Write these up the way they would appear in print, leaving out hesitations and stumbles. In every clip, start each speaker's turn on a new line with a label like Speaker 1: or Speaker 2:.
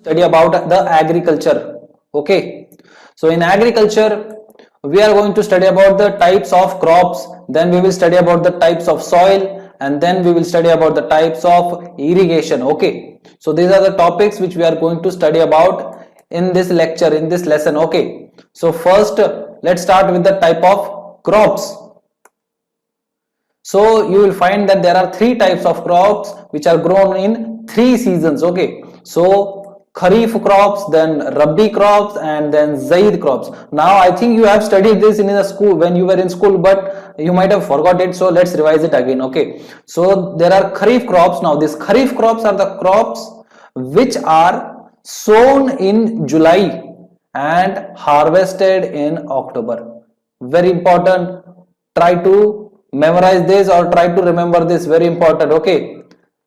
Speaker 1: Study about the agriculture. Okay, so in agriculture we are going to study about the types of crops, then we will study about the types of soil, and then we will study about the types of irrigation. Okay, so these are the topics which we are going to study about in this lecture, in this lesson. Okay, so first let's start with the type of crops. So you will find that there are three types of crops which are grown in three seasons. Okay, so Kharif crops, then Rabi crops, and then Zaid crops. Now I think you have studied this in the school when you were in school, but you might have forgot it. So let's revise it again. Okay, so there are Kharif crops. Now these Kharif crops are the crops which are sown in July and harvested in October. Very important. Try to memorize this or try to remember this. Very important. Okay.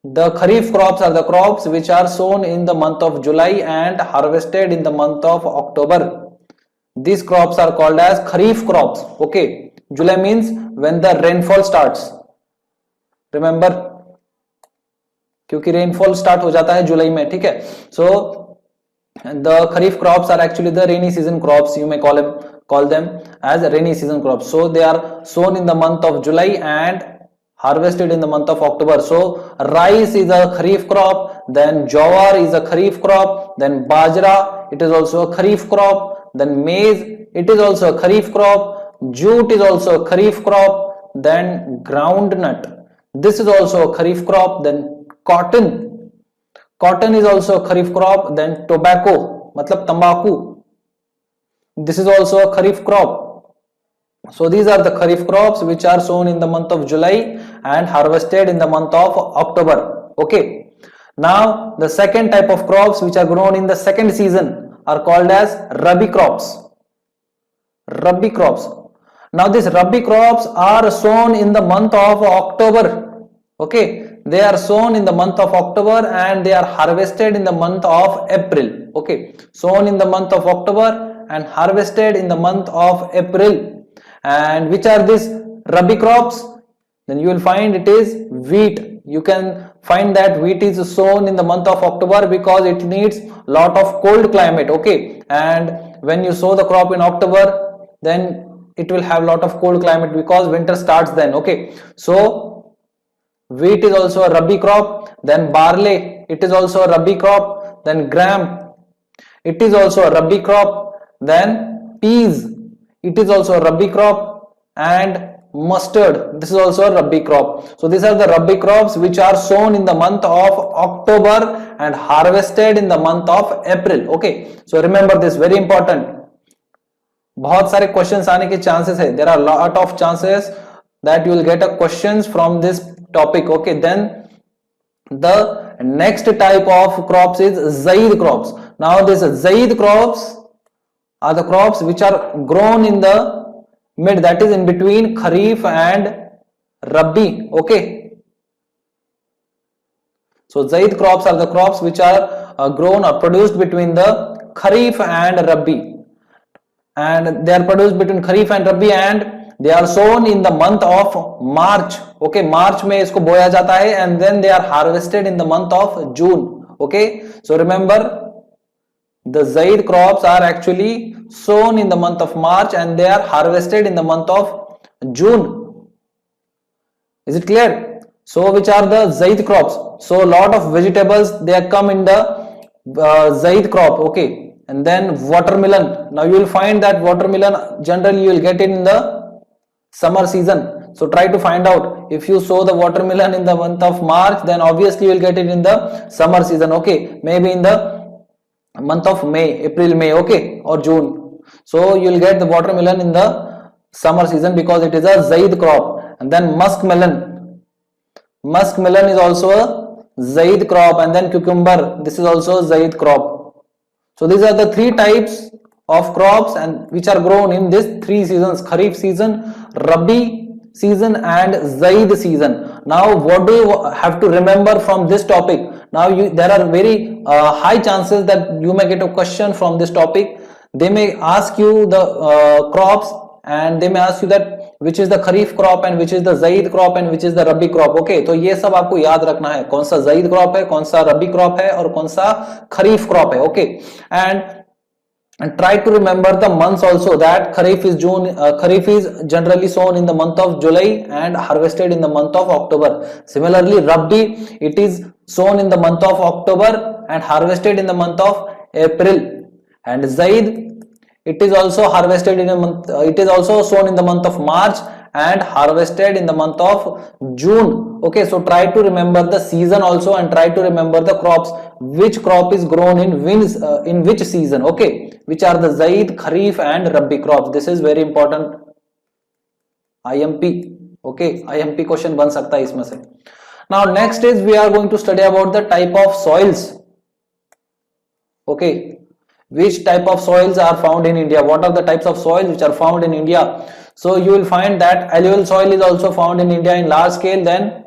Speaker 1: The Kharif crops are the crops which are sown in the month of July and harvested in the month of October. These crops are called as Kharif crops. Okay, July means when the rainfall starts. Remember, क्योंकि rainfall start हो जाता है जुलाई में, ठीक है. So the Kharif crops are actually the rainy season crops. You may call them as rainy season crops. So they are sown in the month of July and harvested in the month of October. So rice is a Kharif crop, then jowar is a Kharif crop, then bajra, it is also a Kharif crop, then maize, it is also a Kharif crop, jute is also a Kharif crop, then groundnut, this is also a Kharif crop, then cotton is also a Kharif crop, then tobacco, matlab tambaku, this is also a Kharif crop. So these are the Kharif crops which are sown in the month of July and harvested in the month of October. Okay. Now the second type of crops which are grown in the second season are called as Rabi crops. Rabi crops. Now these Rabi crops are sown in the month of October. Okay. They are sown in the month of October and they are harvested in the month of April. Okay. Sown in the month of October and harvested in the month of April. And which are these Rabi crops? Then you will find it is wheat. You can find that wheat is sown in the month of October because it needs lot of cold climate. Okay, and when you sow the crop in October, then it will have lot of cold climate because winter starts then. Okay, so wheat is also a Rabi crop. Then barley, it is also a Rabi crop. Then gram, it is also a Rabi crop. Then peas, it is also a Rabi crop, and mustard, this is also a Rabi crop. So these are the Rabi crops which are sown in the month of October and harvested in the month of April. Okay, so remember this, very important. बहुत सारे questions आने के chances है. There are lot of chances that you will get a questions from this topic. Okay, then the next type of crops is Zaid crops. Now this Zaid crops are the crops which are grown in the mid, that is in between Kharif and Rabi. Okay, so Zaid crops are the crops which are grown or produced between the Kharif and Rabi, and they are produced between Kharif and Rabi and they are sown in the month of March. Okay, March में इसको बोया जाता है and then they are harvested in the month of June. Okay, so remember, the Zaid crops are actually sown in the month of March and they are harvested in the month of June. Is it clear? So which are the Zaid crops? So a lot of vegetables, they come in the Zaid crop. Okay, and then watermelon. Now you will find that watermelon generally you will get it in the summer season. So try to find out, if you sow the watermelon in the month of March, then obviously you will get it in the summer season. Okay, maybe in the month of May, April, May, okay, or June. So you will get the watermelon in the summer season because it is a Zaid crop. And then muskmelon. Muskmelon is also a Zaid crop, and then cucumber, this is also a Zaid crop. So these are the three types of crops and which are grown in these three seasons: Kharif season, Rabi season and Zaid season. Now what do you have to remember from this topic? Now there are very high chances that you may get a question from this topic. They may ask you the crops and they may ask you that which is the kharif crop and which is the zaid crop and which is the rabi crop. Okay, तो ये सब आपको याद रखना है, कौन सा zaid crop है, कौन सा rabi crop है और कौन सा kharif crop है. Okay, and try to remember the months also, that kharif is June, kharif is generally sown in the month of July and harvested in the month of October. Similarly, rabi, it is sown in the month of October and harvested in the month of April. And zaid, it is also harvested in a month, it is also sown in the month of March and harvested in the month of June. Okay, so try to remember the season also and try to remember the crops, which crop is grown in which season. Okay, which are the zaid, kharif and rabi crops. This is very important. IMP. Okay, IMP question बन सकता है इसमें से. Now next is we are going to study about the type of soils. Okay, which type of soils are found in India? What are the types of soils which are found in India? So you will find that alluvial soil is also found in India in large scale, then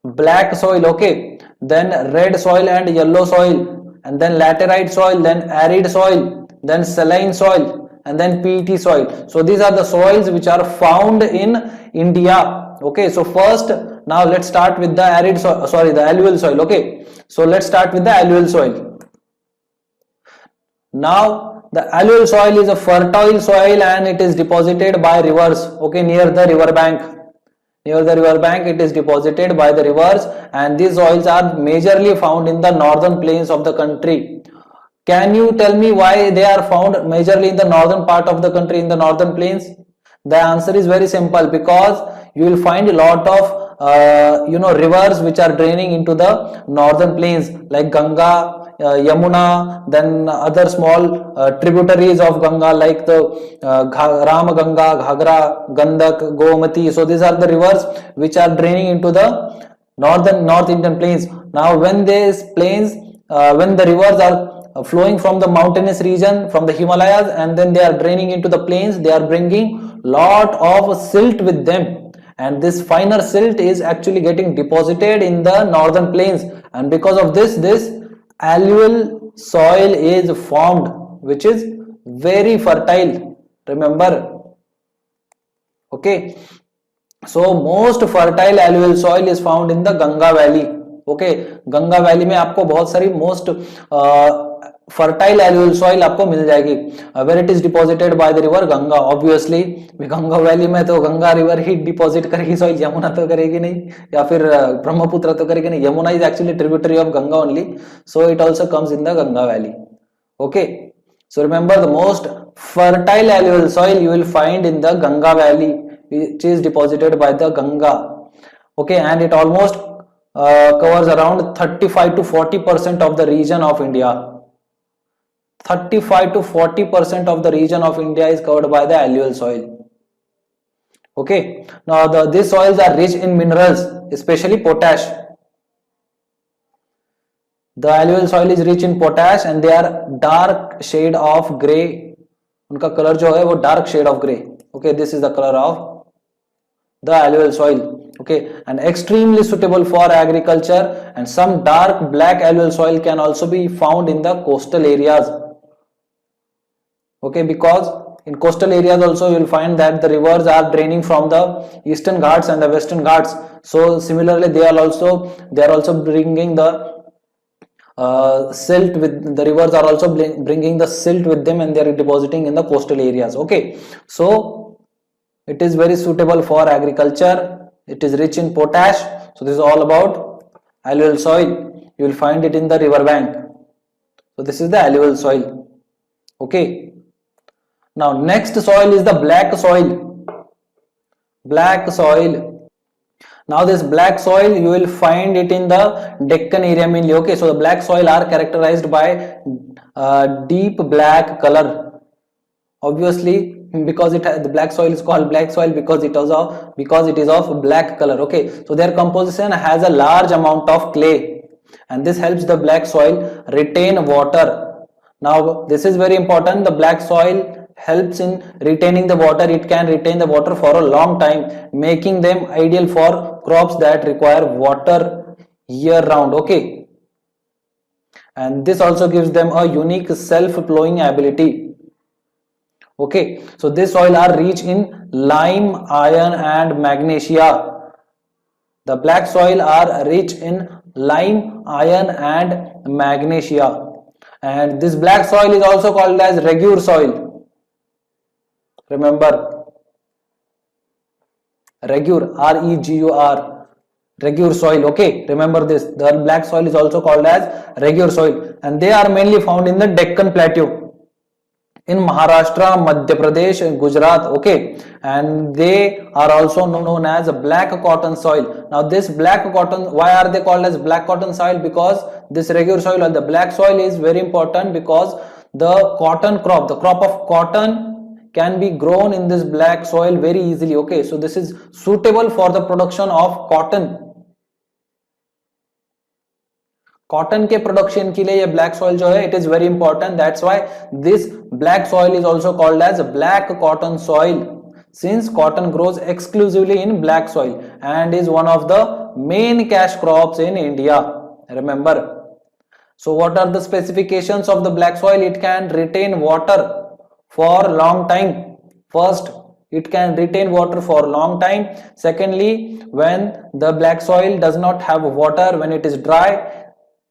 Speaker 1: black soil, okay, then red soil and yellow soil, and then laterite soil, then arid soil, then saline soil, and then PET soil. So these are the soils which are found in India. Okay, so first, now let's start with the arid soil, sorry, the alluvial soil. Okay, so let's start with the alluvial soil. Now the alluvial soil is a fertile soil and it is deposited by rivers. Okay, near the river bank. Near the river bank it is deposited by the rivers, and these soils are majorly found in the northern plains of the country. Can you tell me why they are found majorly in the northern part of the country, in the northern plains? The answer is very simple, because you will find a lot of rivers which are draining into the northern plains, like Ganga, Yamuna, then other small tributaries of Ganga like the Rama Ganga, Ghagra, Gandak, Gomati. So these are the rivers which are draining into the North Indian plains. Now when these plains, when the rivers are flowing from the mountainous region, from the Himalayas, and then they are draining into the plains, they are bringing lot of silt with them, and this finer silt is actually getting deposited in the northern plains, and because of this alluvial soil is formed, which is very fertile. Remember, okay, so most fertile alluvial soil is found in the Ganga Valley. Okay, Ganga Valley में आपको बहुत सारी most fertile alluvial soil आपको मिल जाएगी, where it is deposited by the river Ganga. Obviously Ganga valley में तो Ganga river ही deposit करेगी soil, Yamuna तो करेगी नहीं, या फिर ब्रह्मपुत्र तो करेगी नहीं. Yamuna is actually tributary of Ganga only, so it also comes in the Ganga valley. Okay, so remember the most fertile alluvial soil you will find in the Ganga Valley, which is deposited by the Ganga. Okay, and it almost covers around 35 to 40% of the region of India. 35 to 40% of the region of India is covered by the alluvial soil. Okay, now these soils are rich in minerals, especially potash. The alluvial soil is rich in potash and they are dark shade of grey. उनका colour जो है वो dark shade of grey. Okay, this is the color of the alluvial soil. Okay, and extremely suitable for agriculture, and some dark black alluvial soil can also be found in the coastal areas. Okay, because in coastal areas also you will find that the rivers are draining from the eastern Ghats and the western Ghats. So similarly they are also bringing the silt with the rivers are also bringing the silt with them, and they are depositing in the coastal areas. Okay, so it is very suitable for agriculture. It is rich in potash. So this is all about alluvial soil. You will find it in the river bank. So this is the alluvial soil. Okay, now next soil is the black soil. Black soil. Now this black soil you will find it in the Deccan area mainly. Okay, so the black soil are characterized by deep black color. Obviously, because the black soil is called black soil because it is of black color. Okay, so their composition has a large amount of clay, and this helps the black soil retain water. Now this is very important. The black soil helps in retaining the water. It can retain the water for a long time, making them ideal for crops that require water year round. Okay, and this also gives them a unique self-plowing ability. Okay, so this soil are rich in lime, iron and magnesia. The black soil are rich in lime, iron and magnesia, and this black soil is also called as regur soil. Remember, regur, regur, regur soil. Okay, remember this, the black soil is also called as regur soil, and they are mainly found in the Deccan Plateau in Maharashtra, Madhya Pradesh and Gujarat. Okay, and they are also known as black cotton soil. Now this black cotton, why are they called as black cotton soil? Because this regular soil or the black soil is very important, because the cotton crop, the crop of cotton can be grown in this black soil very easily. Okay, so this is suitable for the production of cotton. Cotton के production के लिए ये black soil जो है, it is very important. That's why this black soil is also called as black cotton soil, since cotton grows exclusively in black soil and is one of the main cash crops in India. Remember, so what are the specifications of the black soil? It can retain water for long time. First, it can retain water for long time. Secondly, when the black soil does not have water, when it is dry,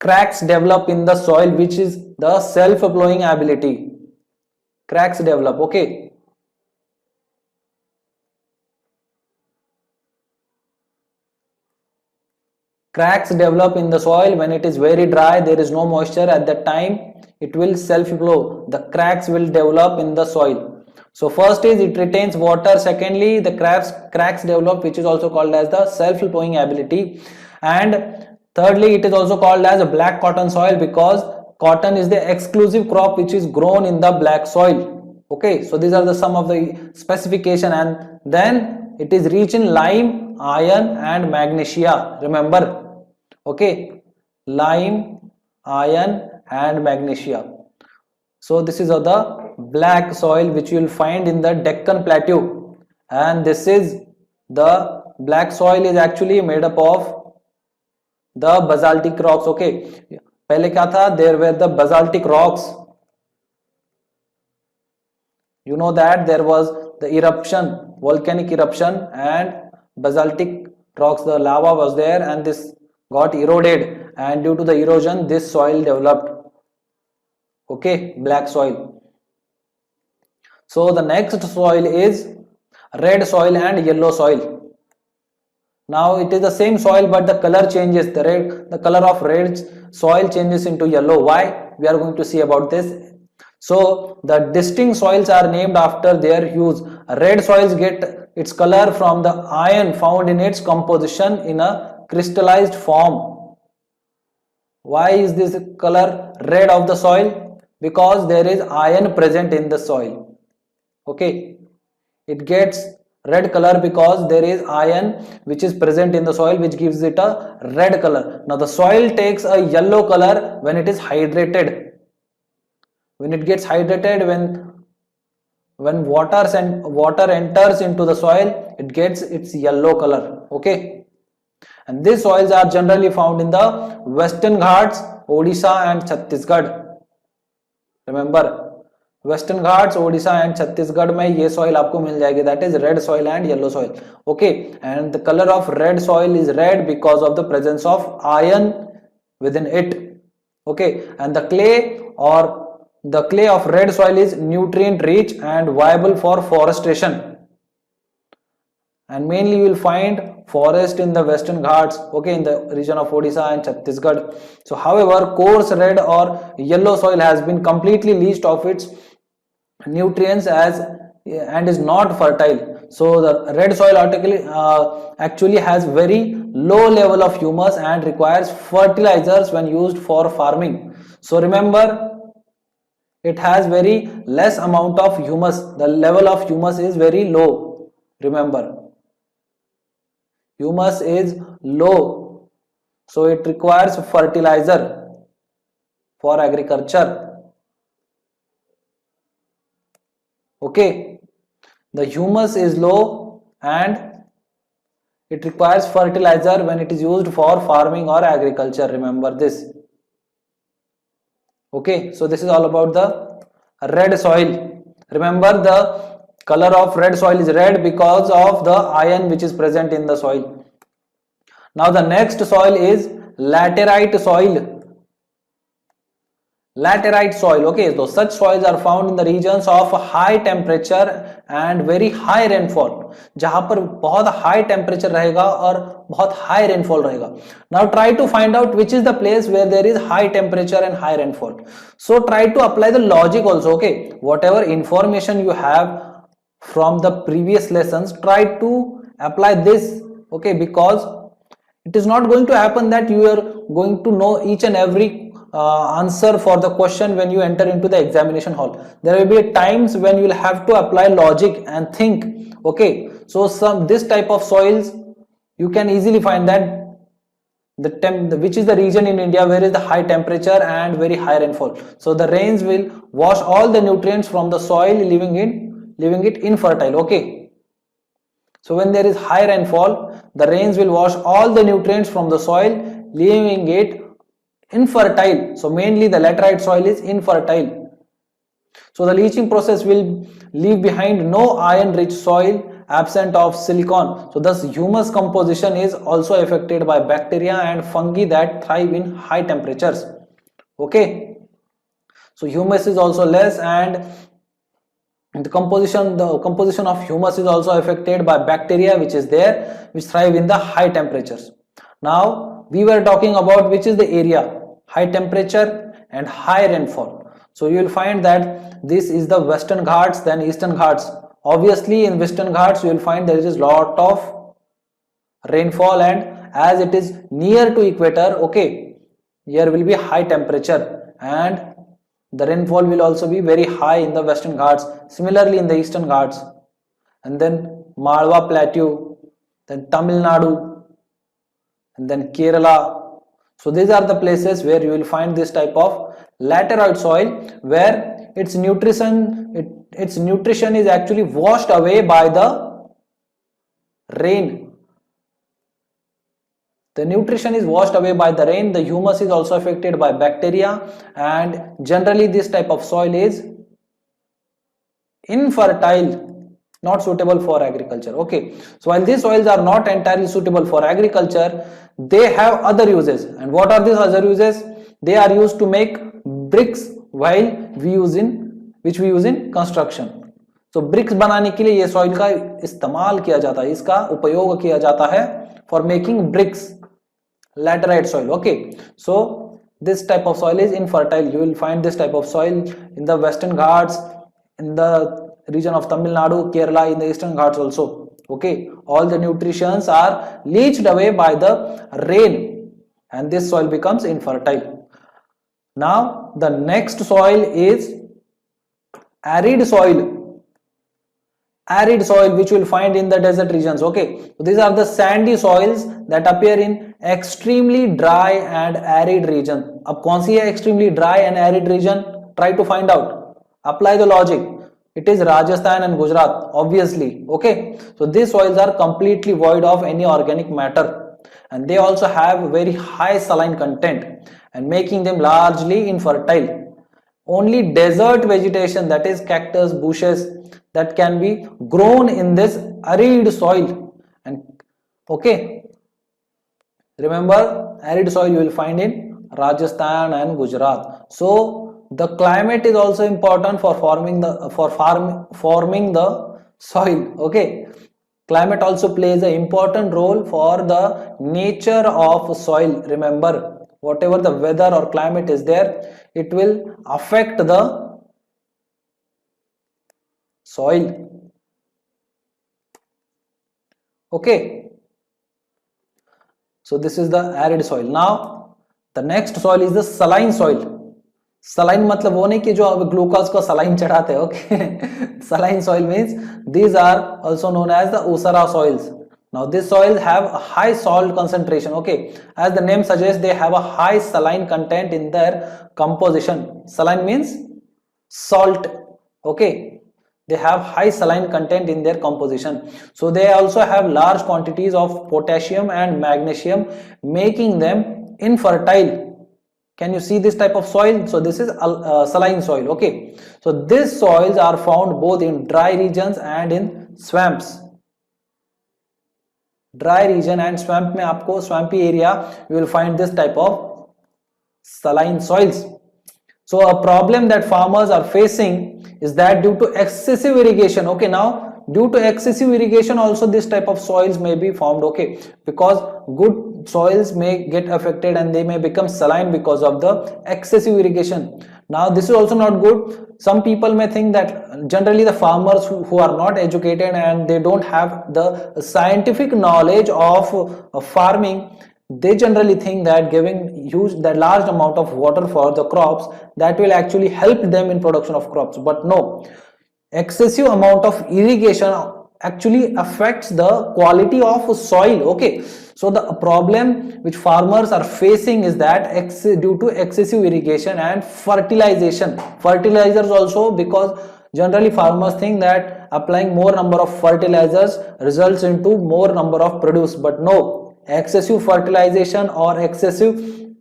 Speaker 1: cracks develop in the soil, which is the self-flowing ability. Cracks develop. Okay, cracks develop in the soil when it is very dry, there is no moisture at that time, it will self-flow, the cracks will develop in the soil. So first is it retains water, secondly the cracks develop, which is also called as the self-flowing ability, and thirdly it is also called as a black cotton soil because cotton is the exclusive crop which is grown in the black soil. Okay, so these are the some of the specification, and then it is rich in lime, iron and magnesia. Remember, okay, lime, iron and magnesia. So this is the black soil which you will find in the Deccan Plateau, and this is the black soil is actually made up of the basaltic rocks. Okay, पहले क्या था? There were the basaltic rocks. You know that there was the eruption, volcanic eruption, and basaltic rocks, the lava was there, and this got eroded, and due to the erosion this soil developed. Okay, black soil. So the next soil is red soil and yellow soil. Now it is the same soil but the color changes. The color of red soil changes into yellow. Why? We are going to see about this. So the distinct soils are named after their hues. Red soils get its color from the iron found in its composition in a crystallized form. Why is this color red of the soil? Because there is iron present in the soil. Okay, it gets red color because there is iron which is present in the soil, which gives it a red color. Now the soil takes a yellow color when it is hydrated. When it gets hydrated, when water enters into the soil, it gets its yellow color. Okay, and these soils are generally found in the Western Ghats, Odisha and Chhattisgarh. Remember, Western Ghats, Odisha and Chhattisgarh में ये soil आपको मिल जाएगी. That is red soil and yellow soil. Okay, and the color of red soil is red because of the presence of iron within it. Okay, and the clay of red soil is nutrient rich and viable for forestation, and mainly you will find forest in the Western Ghats. Okay, in the region of Odisha and Chhattisgarh. So however, coarse red or yellow soil has been completely leached of its nutrients and is not fertile. So the red soil actually has very low level of humus and requires fertilizers when used for farming. So remember, it has very less amount of humus. The level of humus is very low. Remember, humus is low, so it requires fertilizer for agriculture. Okay, the humus is low and it requires fertilizer when it is used for farming or agriculture. Remember this. Okay, so this is all about the red soil. Remember, the color of red soil is red because of the iron which is present in the soil. Now the next soil is laterite soil. Laterite soil, okay, so such soils are found in the regions of high temperature and very high rainfall. जहां पर बहुत high temperature रहेगा और बहुत high rainfall रहेगा. Now try to find out which is the place where there is high temperature and high rainfall. So try to apply the logic also, okay. Whatever information you have from the previous lessons, try to apply this, okay, because it is not going to happen that you are going to know each and every answer for the question when you enter into the examination hall. There will be times when you will have to apply logic and think, okay. So this type of soils you can easily find that which is the region in India where is the high temperature and very high rainfall. So the rains will wash all the nutrients from the soil, leaving it infertile, okay. So when there is high rainfall, the rains will wash all the nutrients from the soil, leaving it infertile. So mainly the laterite soil is infertile. So the leaching process will leave behind no iron rich soil, absent of silicon. So thus humus composition is also affected by bacteria and fungi that thrive in high temperatures, okay. So humus is also less, and the composition of humus is also affected by bacteria which is there, which thrive in the high temperatures. Now we were talking about which is the area, high temperature and high rainfall. So you will find that this is the Western Ghats, then Eastern Ghats. Obviously in Western Ghats you will find there is lot of rainfall, and as it is near to equator, okay, here will be high temperature and the rainfall will also be very high in the Western Ghats. Similarly in the Eastern Ghats, and then Malwa Plateau, then Tamil Nadu, and then Kerala. So these are the places where you will find this type of laterite soil, where its nutrition is actually washed away by the rain. The nutrition is washed away by the rain. The humus is also affected by bacteria, and generally this type of soil is infertile, not suitable for agriculture, okay. So while these soils are not entirely suitable for agriculture, they have other uses. And what are these other uses? They are used to make bricks, which we use in construction. So bricks बनाने के लिए ये soil का इस्तेमाल किया जाता है, इसका उपयोग किया जाता है for making bricks, laterite soil, okay. So this type of soil is infertile. You will find this type of soil in the Western Ghats, in the region of Tamil Nadu, Kerala, in the Eastern Ghats also, okay. All the nutrients are leached away by the rain, and this soil becomes infertile. Now the next soil is arid soil. Arid soil, which you will find in the desert regions, okay. So these are the sandy soils that appear in extremely dry and arid region. अब कौन सी है extremely dry and arid region? Try to find out. Apply the logic. It is Rajasthan and Gujarat, obviously, okay. So these soils are completely void of any organic matter, and they also have very high saline content, and making them largely infertile. Only desert vegetation, that is cactus, bushes, that can be grown in this arid soil. And okay, remember, arid soil you will find in Rajasthan and Gujarat. So the climate is also important for forming the soil, okay. Climate also plays an important role for the nature of soil. Remember, whatever the weather or climate is there, it will affect the soil, okay. So this is the arid soil. Now the next soil is the saline soil. Saline मतलब वो नहीं कि जो अब glucose को saline चढ़ाते हैं, okay. Saline soil means these are also known as the Usara soils. Now these soils have a high salt concentration, okay. As the name suggests, they have a high saline content in their composition. Saline means salt, okay. They have high saline content in their composition. So they also have large quantities of potassium and magnesium, making them infertile. Can you see this type of soil? So this is saline soil. Okay, so these soils are found both in dry regions and in swamps. Dry region and swamp में आपको swampy area you will find this type of saline soils. So a problem that farmers are facing is that due to excessive irrigation, okay, now due to excessive irrigation also this type of soils may be formed, okay, because good soils may get affected and they may become saline because of the excessive irrigation. Now this is also not good. Some people may think that generally the farmers who are not educated and they don't have the scientific knowledge of farming, they generally think that giving that large amount of water for the crops, that will actually help them in production of crops. But no, excessive amount of irrigation actually affects the quality of soil. Okay, so the problem which farmers are facing is that due to excessive irrigation and fertilizers also, because generally farmers think that applying more number of fertilizers results into more number of produce, but no, excessive fertilization or excessive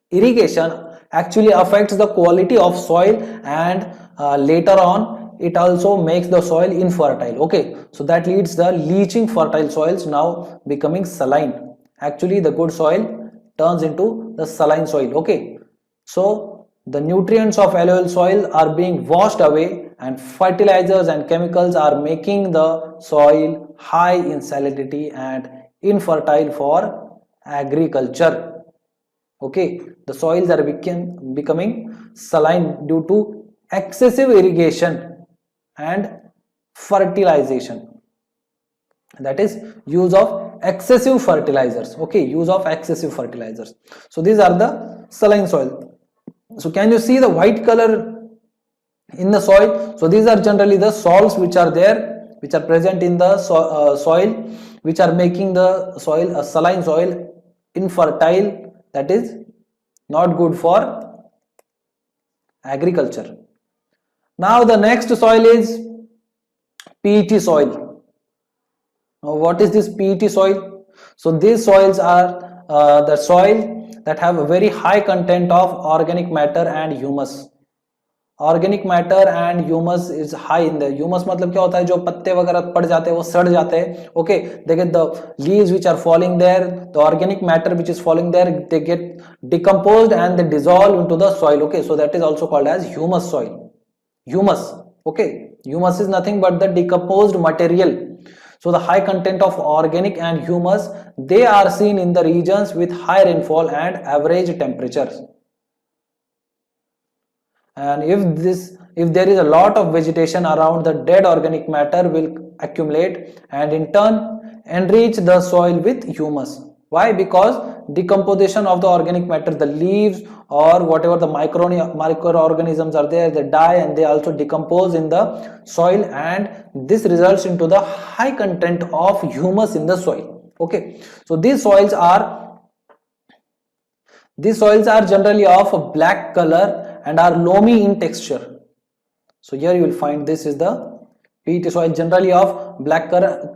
Speaker 1: irrigation actually affects the quality of soil, and later on it also makes the soil infertile. Okay, so that leads the leaching fertile soils now becoming saline. Actually the good soil turns into the saline soil. Okay, so the nutrients of alluvial soil are being washed away and fertilizers and chemicals are making the soil high in salinity and infertile for agriculture. Okay, the soils are becoming saline due to excessive irrigation and fertilization, that is use of excessive fertilizers. Okay, use of excessive fertilizers. So these are the saline soil. So can you see the white color in the soil? So these are generally the salts which are there, which are present in the soil, which are making the soil a saline soil, infertile, that is not good for agriculture. Now the next soil is peaty soil. Now what is this peaty soil? So these soils are the soil that have a very high content of organic matter and humus. Organic matter and humus is high in there. Humus मतलब क्या होता है, जो पत्ते वगैरह पड़ जाते हैं वो सड़ जाते हैं. Okay, they get the leaves which are falling there, the organic matter which is falling there, they get decomposed and they dissolve into the soil. Okay, so that is also called as humus soil. Humus. Okay, humus is nothing but the decomposed material. So the high content of organic and humus, they are seen in the regions with high rainfall and average temperatures. And if there is a lot of vegetation around, the dead organic matter will accumulate and in turn enrich the soil with humus. Why? Because decomposition of the organic matter, the leaves or whatever the microorganisms are there, they die and they also decompose in the soil, and this results into the high content of humus in the soil. Okay, so these soils are generally of a black color and are loamy in texture. So here you will find this is the peaty soil, generally of black color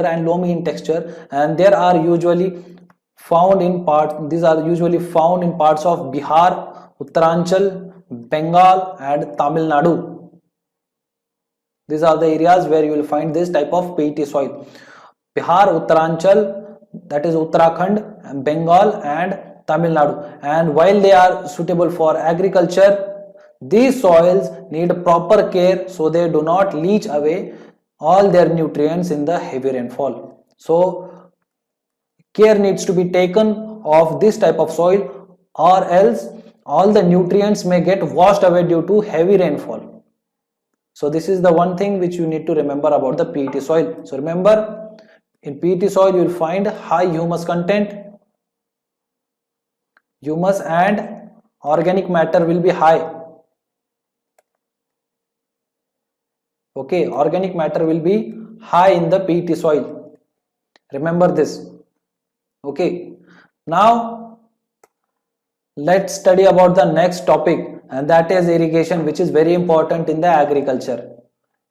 Speaker 1: and loamy in texture, and these are usually found in parts of Bihar, Uttaranchal, Bengal and Tamil Nadu. These are the areas where you will find this type of peaty soil. Bihar, Uttaranchal, that is Uttarakhand, Bengal and Tamil Nadu. And while they are suitable for agriculture, these soils need proper care so they do not leach away all their nutrients in the heavy rainfall. So care needs to be taken of this type of soil, or else all the nutrients may get washed away due to heavy rainfall. So this is the one thing which you need to remember about the peaty soil. So remember, in peaty soil you will find high humus content. Humus and organic matter will be high. Okay, organic matter will be high in the peaty soil. Remember this. Okay, now let's study about the next topic, and that is irrigation, which is very important in the agriculture.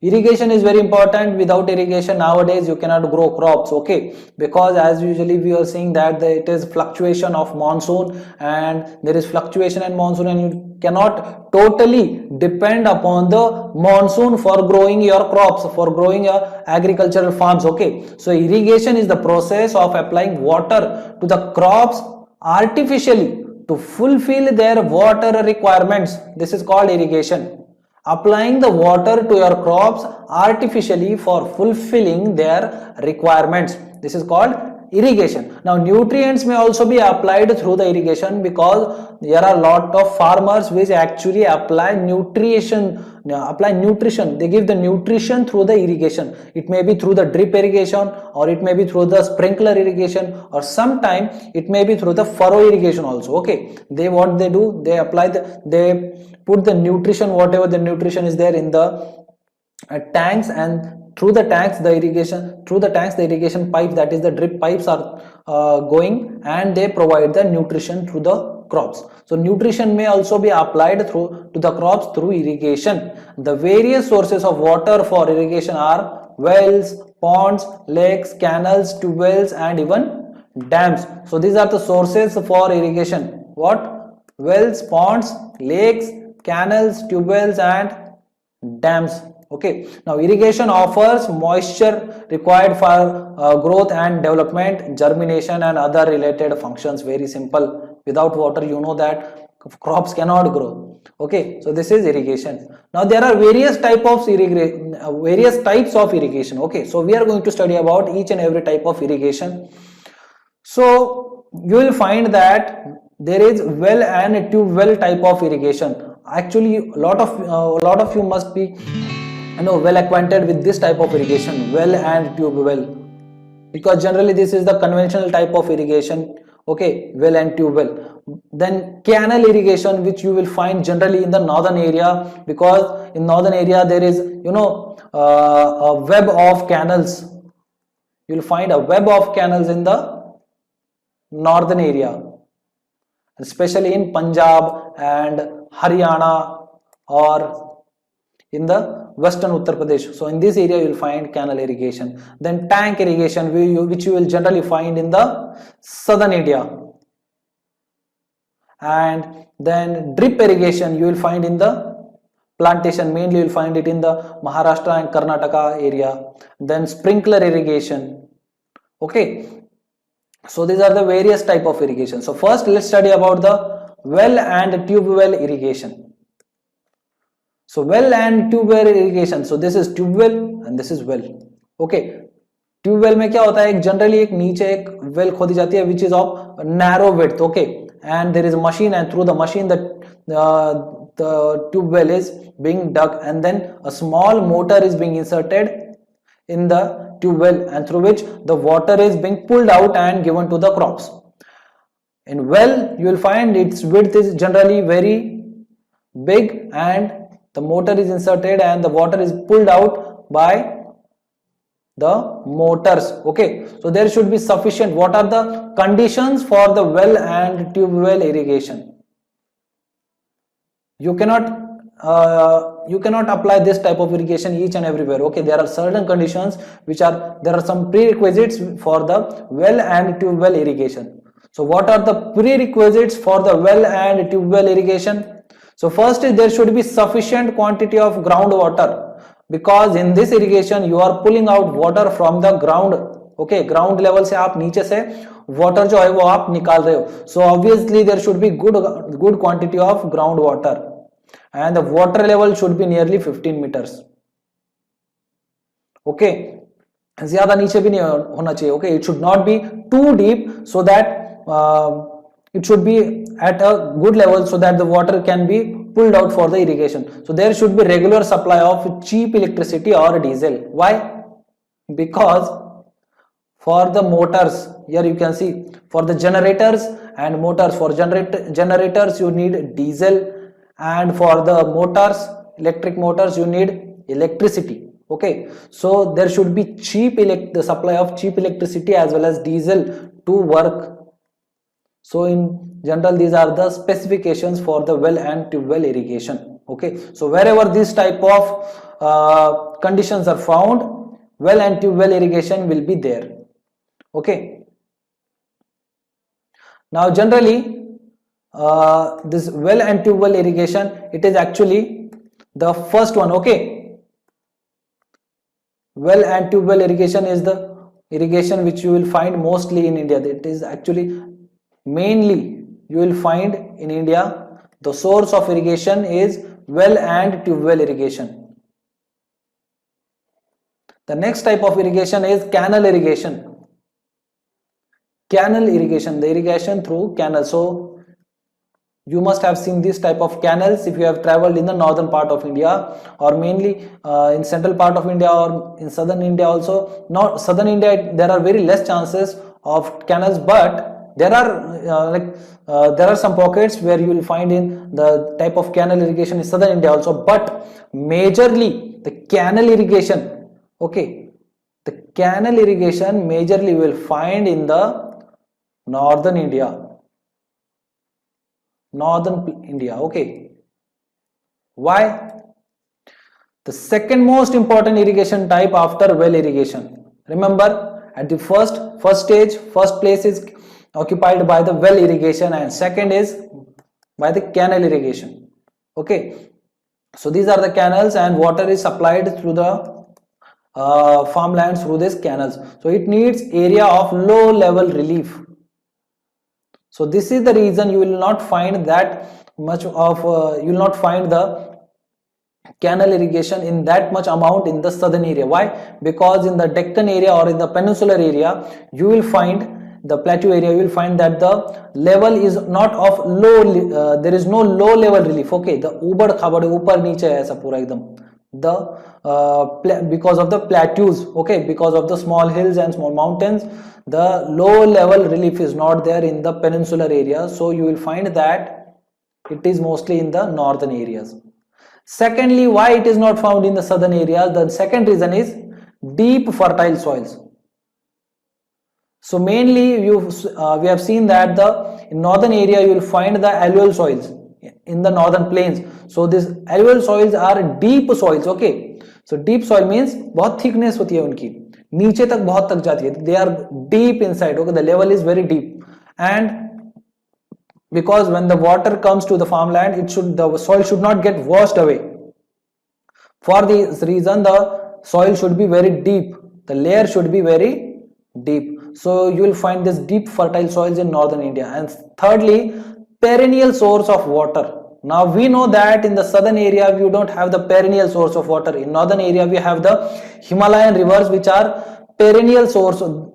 Speaker 1: Irrigation is very important. Without irrigation nowadays you cannot grow crops, okay, because as usually we are seeing that it is fluctuation of monsoon, and there is fluctuation in monsoon, and you cannot totally depend upon the monsoon for growing your crops, for growing your agricultural farms, okay. So irrigation is the process of applying water to the crops artificially to fulfill their water requirements. This is called irrigation. Applying the water to your crops artificially for fulfilling their requirements. This is called irrigation. Now nutrients may also be applied through the irrigation, because there are a lot of farmers which actually apply nutrition. They give the nutrition through the irrigation. It may be through the drip irrigation, or it may be through the sprinkler irrigation, or sometime it may be through the furrow irrigation also, okay. What they do, they apply they put the nutrition, whatever the nutrition is there, in the tanks, and through the tanks the irrigation pipes, that is the drip pipes, are going, and they provide the nutrition to the crops. So nutrition may also be applied to the crops through irrigation. The various sources of water for irrigation are wells, ponds, lakes, canals, tube wells, and even dams. So these are the sources for irrigation. What? Wells, ponds, lakes, canals, tube wells, and dams, okay. Now irrigation offers moisture required for growth and development, germination, and other related functions. Very simple. Without water, you know that crops cannot grow, okay. So this is irrigation. Now there are various types of irrigation, okay. So we are going to study about each and every type of irrigation. So you will find that there is well and tube well type of irrigation. Actually a lot of you must be well acquainted with this type of irrigation, well and tube well, because generally this is the conventional type of irrigation, okay, well and tube well. Then canal irrigation, which you will find generally in the northern area, because in northern area there is a web of canals. You will find a web of canals in the northern area, especially in Punjab and Haryana, or in the western Uttar Pradesh. So in this area you will find canal irrigation. Then tank irrigation, which you will generally find in the southern India. And then drip irrigation you will find in the plantation, mainly you will find it in the Maharashtra and Karnataka area. Then sprinkler irrigation, okay. So these are the various type of irrigation. So first let's study about the well and tube well irrigation. So well and tube well irrigation. So this is tube well and this is well, okay. Tube well में क्या होता है, generally एक नीचे एक well खोदी जाती है which is of narrow width, okay, and there is a machine, and through the machine the tube well is being dug, and then a small motor is being inserted in the tube well, and through which the water is being pulled out and given to the crops. In well you will find its width is generally very big, and the motor is inserted and the water is pulled out by the motors, okay. So there should be sufficient. What are the conditions for the well and tube well irrigation? You cannot apply this type of irrigation each and everywhere, okay. There are certain conditions there are some prerequisites for the well and tube well irrigation. So what are the prerequisites for the well and tube well irrigation? So first is there should be sufficient quantity of groundwater, because in this irrigation you are pulling out water from the ground, okay. Ground level से आप नीचे से water जो है वो आप निकाल रहे हो. So obviously there should be good quantity of groundwater, and the water level should be nearly 15 meters, okay. ज़्यादा नीचे भी नहीं होना चाहिए, okay. It should not be too deep, so that it should be at a good level so that the water can be pulled out for the irrigation. So there should be regular supply of cheap electricity or diesel. Why? Because for the motors, here you can see, for the generators and motors, for generators you need diesel, and for the motors, electric motors, you need electricity, okay. So there should be the supply of cheap electricity as well as diesel to work. So in general these are the specifications for the well and tube well irrigation, okay. So wherever this type of conditions are found, well and tube well irrigation will be there. Okay, now generally this well and tube well irrigation, it is actually the first one. Okay, well and tube well irrigation is the irrigation which you will find mostly in India. It is actually mainly you will find in India, the source of irrigation is well and tube well irrigation. The next type of irrigation is canal irrigation. Canal irrigation, the irrigation through canal. So you must have seen this type of canals if you have traveled in the northern part of India, or mainly in central part of India, or in southern India also. Not southern India, there are very less chances of canals, but there are there are some pockets where you will find in the type of canal irrigation in southern India also, but majorly the canal irrigation, okay, the canal irrigation majorly you will find in the northern India. Okay, why? The second most important irrigation type after well irrigation, remember, at the first stage, first place is occupied by the well irrigation, and second is by the canal irrigation. Okay, so these are the canals, and water is supplied through the farmlands through these canals. So it needs area of low level relief. So this is the reason you will not find that much of you will not find the canal irrigation in that much amount in the southern area. Why? Because in the Deccan area or in the peninsular area, you will find the plateau area, you will find that the level is not of low, there is no low level relief. Okay, the ubad khabad upar niche hai aisa pura ekdam, the because of the plateaus, okay, because of the small hills and small mountains, the low level relief is not there in the peninsular area. So you will find that it is mostly in the northern areas. Secondly, why it is not found in the southern areas? The second reason is deep fertile soils. So mainly we have seen that in northern area you will find the alluvial soils in the northern plains. So these alluvial soils are deep soils. Okay, so deep soil means बहुत thickness होती है उनकी, नीचे तक बहुत तक जाती है. They are deep inside. Okay, the level is very deep, and because when the water comes to the farmland, the soil should not get washed away. For this reason, the soil should be very deep. The layer should be very deep. So you will find this deep fertile soils in northern India. And thirdly, perennial source of water. Now we know that in the southern area you don't have the perennial source of water. In northern area we have the Himalayan rivers, which are perennial source, of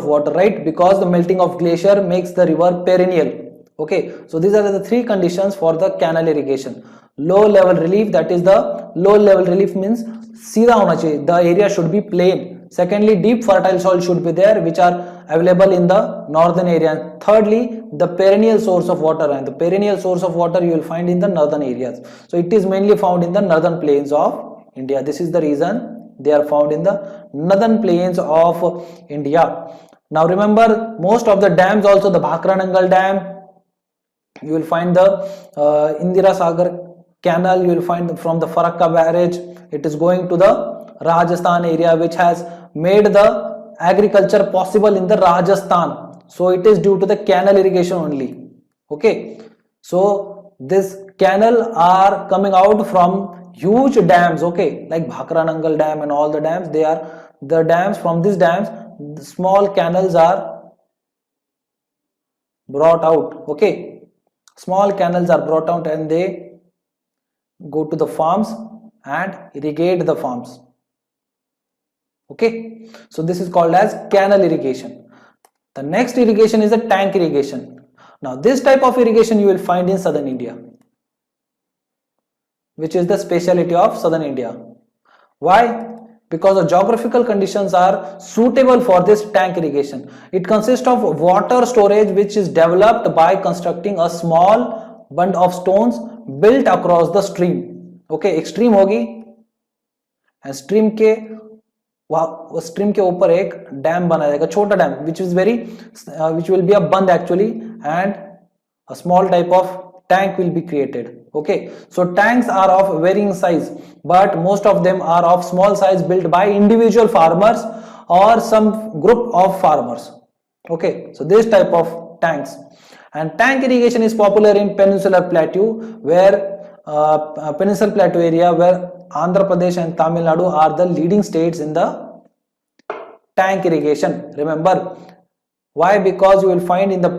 Speaker 1: water, right? Because the melting of glacier makes the river perennial. Okay, so these are the three conditions for the canal irrigation. Low level relief, that is the low level relief means सीधा होना चाहिए, the area should be plain. Secondly, deep fertile soil should be there, which are available in the northern area. And thirdly, the perennial source of water, and the perennial source of water you will find in the northern areas. So it is mainly found in the northern plains of India. This is the reason they are found in the northern plains of India. Now remember, most of the dams also, the Bhakra-Nangal Dam, you will find the Indira Sagar Canal, you will find from the Farakka barrage. It is going to the Rajasthan area, which has made the agriculture possible in the Rajasthan. So it is due to the canal irrigation only. Okay, so this canal are coming out from huge dams, okay, like Bhakra-Nangal Dam and all the dams. They are the dams. From these dams, the small canals are brought out. Okay, small canals are brought out and they go to the farms and irrigate the farms. Okay, so this is called as canal irrigation. The next irrigation is the tank irrigation. Now this type of irrigation you will find in southern India, which is the speciality of southern India. Why? Because the geographical conditions are suitable for this tank irrigation. It consists of water storage which is developed by constructing a small bund of stones built across the stream. Okay, एक stream होगी and stream के ऊपर एक dam बनाया जाएगा, छोटा dam, which will be a bund actually, and a small type of tank will be created. Okay, so tanks are of varying size, but most of them are of small size, built by individual farmers or some group of farmers. Okay, so this type of tanks. And tank irrigation is popular in peninsular plateau, where peninsular plateau area, where Andhra Pradesh and Tamil Nadu are the leading states in the tank irrigation. Remember, why? Because you will find in the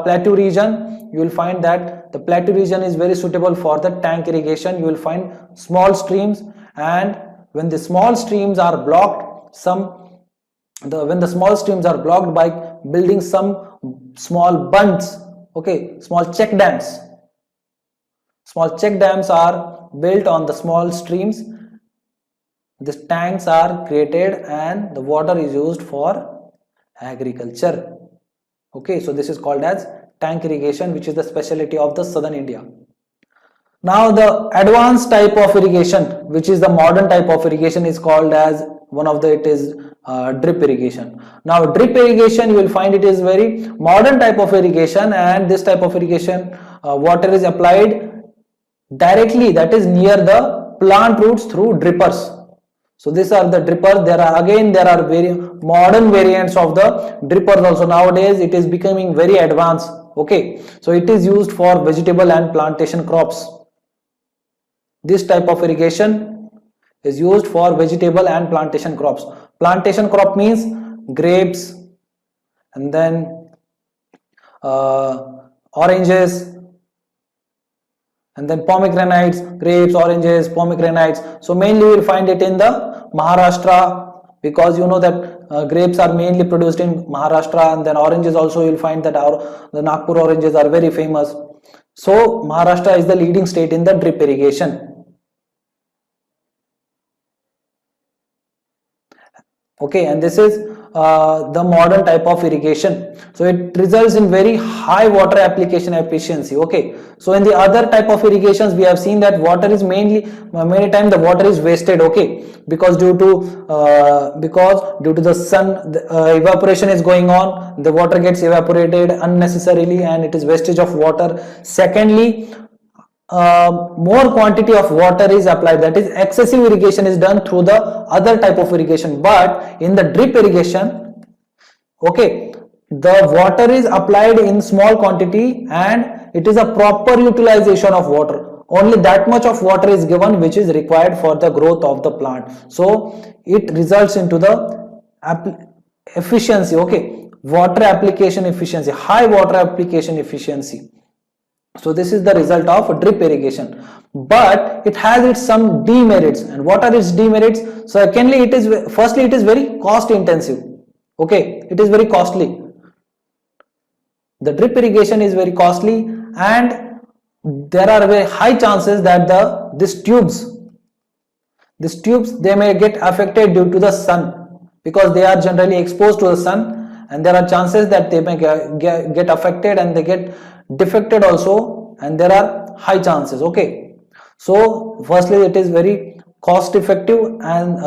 Speaker 1: plateau region, you will find that the plateau region is very suitable for the tank irrigation. You will find small streams, and when the small streams are blocked, when the small streams are blocked by building some small bunds, okay, small check dams. Small check dams are built on the small streams. These tanks are created and the water is used for agriculture. Okay, so this is called as tank irrigation, which is the specialty of the southern India. Now the advanced type of irrigation, which is the modern type of irrigation, is called as it is drip irrigation. Now drip irrigation, you will find it is very modern type of irrigation, and this type of irrigation water is applied directly, that is near the plant roots through drippers. So these are the drippers. There are very modern variants of the drippers also. Nowadays it is becoming very advanced. Okay, so it is used for vegetable and plantation crops. This type of irrigation is used for vegetable and plantation crops. Plantation crop means grapes, and then oranges, and then pomegranates, grapes, oranges, pomegranates. So mainly you will find it in the Maharashtra, because you know that grapes are mainly produced in Maharashtra, and then oranges also you will find that the Nagpur oranges are very famous. So Maharashtra is the leading state in the drip irrigation. Okay, and this is the modern type of irrigation. So it results in very high water application efficiency. Okay, so in the other type of irrigations, we have seen that water is many times the water is wasted. Okay, because due to the sun, evaporation is going on, the water gets evaporated unnecessarily, and it is wastage of water. Secondly, more quantity of water is applied, that is excessive irrigation is done through the other type of irrigation. But in the drip irrigation, okay, the water is applied in small quantity, and it is a proper utilization of water. Only that much of water is given which is required for the growth of the plant. So it results into the efficiency. Okay, water application efficiency, high water application efficiency. So this is the result of drip irrigation, but it has its some demerits. And what are its demerits? So secondly, it is very cost intensive. Okay, it is very costly. The drip irrigation is very costly, and there are very high chances that these tubes they may get affected due to the sun, because they are generally exposed to the sun, and there are chances that they may get affected, and they get defected also, and there are high chances. Okay, so firstly it is very cost effective and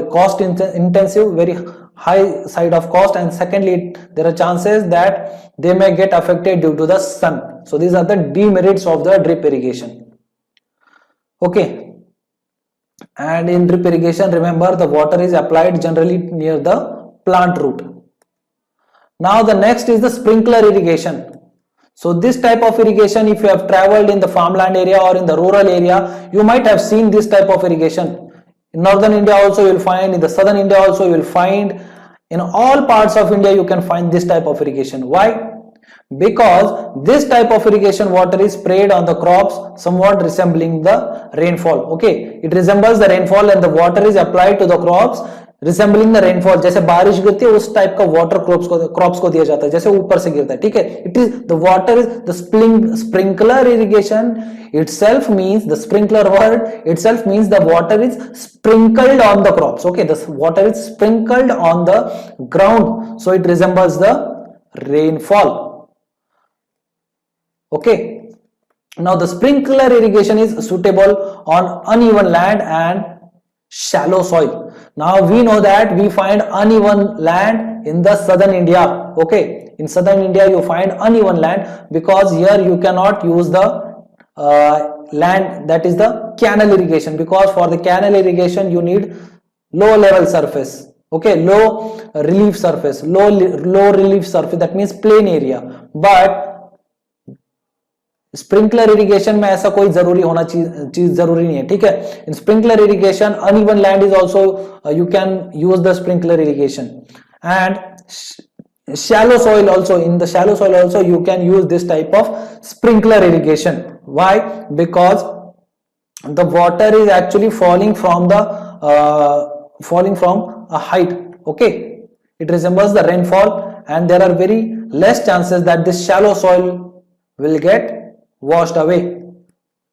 Speaker 1: cost intensive, very high side of cost, and secondly there are chances that they may get affected due to the sun. So these are the demerits of the drip irrigation. Okay, and in drip irrigation, remember, the water is applied generally near the plant root. Now the next is the sprinkler irrigation. So this type of irrigation, if you have traveled in the farmland area or in the rural area, you might have seen this type of irrigation. In northern India also you will find, in the southern India also you will find, in all parts of India you can find this type of irrigation. Why? Because this type of irrigation water is sprayed on the crops, somewhat resembling the rainfall. Okay, it resembles the rainfall, and the water is applied to the crops resembling the rainfall, जैसे बारिश गिरती है उस type का water crops को दिया जाता है, जैसे ऊपर से गिरता है. ठीक है, it is the water is the sprinkler irrigation itself means, the sprinkler word itself means the water is sprinkled on the crops. Okay, the water is sprinkled on the ground, so it resembles the rainfall. Okay, now the sprinkler irrigation is suitable on uneven land and shallow soil. Now we know that we find uneven land in the southern India. Okay, in southern India you find uneven land because here you cannot use the land, that is the canal irrigation, because for the canal irrigation you need low level surface, okay, low relief surface, low relief surface, that means plain area. But sprinkler irrigation में ऐसा कोई जरूरी होना चीज जरूरी नहीं है, ठीक है. In sprinkler irrigation uneven land is also you can use the sprinkler irrigation, and shallow soil also, in the shallow soil also you can use this type of sprinkler irrigation. Why? Because the water is actually falling from a height, okay, it resembles the rainfall, and there are very less chances that this shallow soil will get washed away.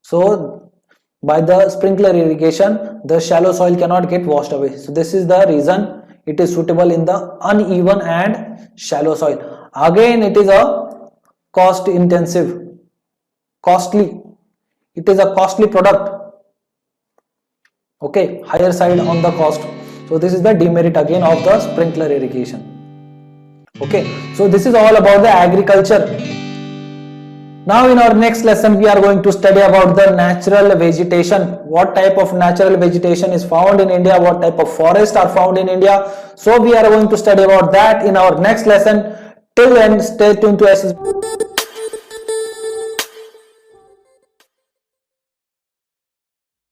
Speaker 1: So by the sprinkler irrigation the shallow soil cannot get washed away. So this is the reason it is suitable in the uneven and shallow soil. Again, it is a cost intensive, costly, it is a costly product, okay, higher side on the cost. So this is the demerit again of the sprinkler irrigation, okay. So this is all about the agriculture. Now in our next lesson we are going to study about the natural vegetation, what type of natural vegetation is found in India, what type of forests are found in India. So we are going to study about that in our next lesson. Till then, stay tuned to SS.